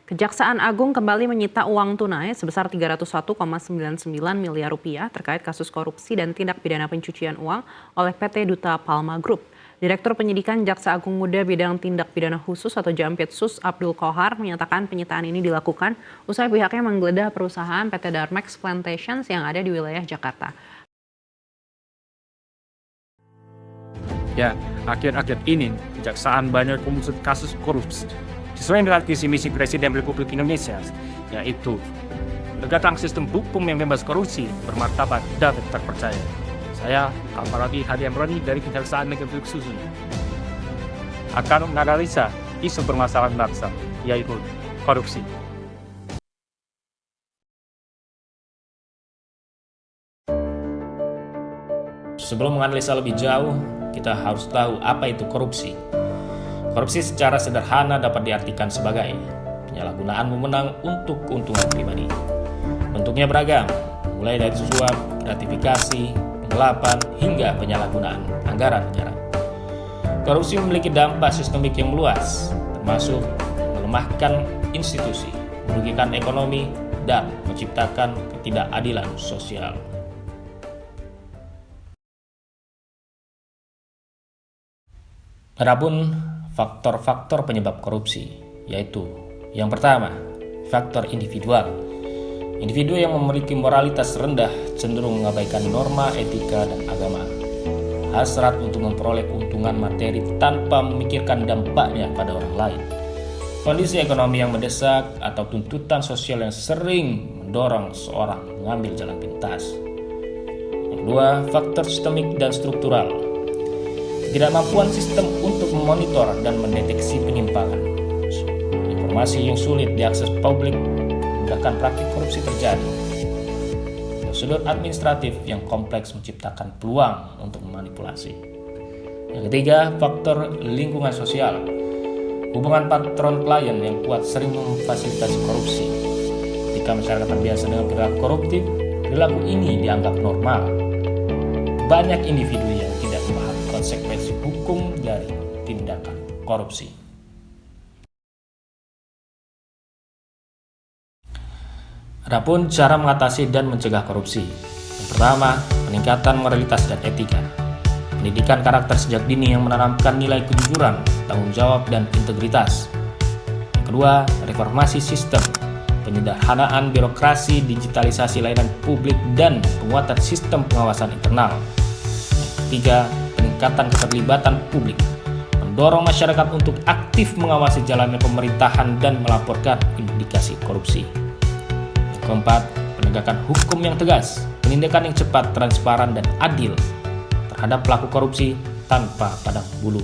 Kejaksaan Agung kembali menyita uang tunai sebesar 301,99 miliar rupiah terkait kasus korupsi dan tindak pidana pencucian uang oleh PT Duta Palma Group. Direktur Penyidikan Jaksa Agung Muda Bidang Tindak Pidana Khusus atau Jampitsus Abdul Qohar menyatakan penyitaan ini dilakukan usai pihaknya menggeledah perusahaan PT Darmex Plantations yang ada di wilayah Jakarta. Ya, akhir-akhir ini kejaksaan banyak mengusut kasus korupsi sesuai dengan visi misi Presiden Republik Indonesia, yaitu menegakkan sistem hukum yang bebas korupsi, bermartabat, dan terpercaya. Saya, Almarati Hadi Amrani dari Kejaksaan Negeri Susun, akan menganalisa isu permasalahan bangsa, yaitu korupsi. Sebelum menganalisa lebih jauh, kita harus tahu apa itu korupsi. Korupsi secara sederhana dapat diartikan sebagai penyalahgunaan wewenang untuk keuntungan pribadi. Bentuknya beragam, mulai dari suap, gratifikasi, penggelapan, hingga penyalahgunaan anggaran negara. Korupsi memiliki dampak sistemik yang luas, termasuk melemahkan institusi, merugikan ekonomi, dan menciptakan ketidakadilan sosial. Adapun faktor-faktor penyebab korupsi, yaitu yang pertama, faktor individual. Individu yang memiliki moralitas rendah cenderung mengabaikan norma etika dan agama. Hasrat untuk memperoleh keuntungan materi tanpa memikirkan dampaknya pada orang lain. Kondisi ekonomi yang mendesak atau tuntutan sosial yang sering mendorong seorang mengambil jalan pintas. Yang kedua, faktor sistemik dan struktural. Ketidakmampuan sistem untuk memonitor dan mendeteksi penyimpangan. Informasi yang sulit diakses publik memudahkan praktik korupsi terjadi. Prosedur administratif yang kompleks menciptakan peluang untuk memanipulasi. Yang ketiga, faktor lingkungan sosial. Hubungan patron klien yang kuat sering memfasilitasi korupsi. Ketika masyarakat terbiasa dengan perilaku koruptif, perilaku ini dianggap normal. Banyak individu yang tidak memahami konsekuensi hukum dari tindakan korupsi. Adapun cara mengatasi dan mencegah korupsi. Yang pertama, peningkatan moralitas dan etika. Pendidikan karakter sejak dini yang menanamkan nilai kejujuran, tanggung jawab, dan integritas. Yang kedua, reformasi sistem. Penyederhanaan birokrasi, digitalisasi layanan publik, dan penguatan sistem pengawasan internal. Ketiga, peningkatan keterlibatan publik, mendorong masyarakat untuk aktif mengawasi jalannya pemerintahan dan melaporkan indikasi korupsi. Yang keempat, penegakan hukum yang tegas, penindakan yang cepat, transparan, dan adil terhadap pelaku korupsi tanpa pandang bulu.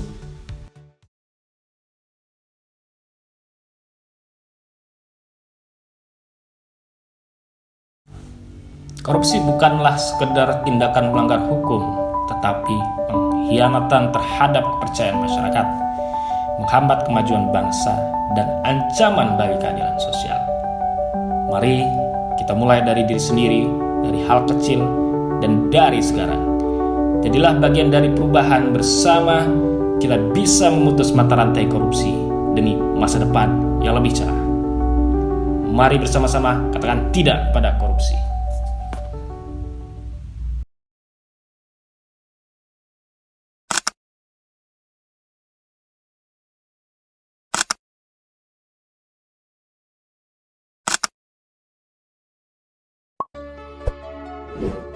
Korupsi bukanlah sekedar tindakan melanggar hukum, tetapi pengkhianatan terhadap kepercayaan masyarakat, menghambat kemajuan bangsa, dan ancaman bagi keadilan sosial. Mari kita mulai dari diri sendiri, dari hal kecil, dan dari sekarang. Jadilah bagian dari perubahan bersama, kita bisa memutus mata rantai korupsi demi masa depan yang lebih cerah. Mari bersama-sama katakan tidak pada korupsi. You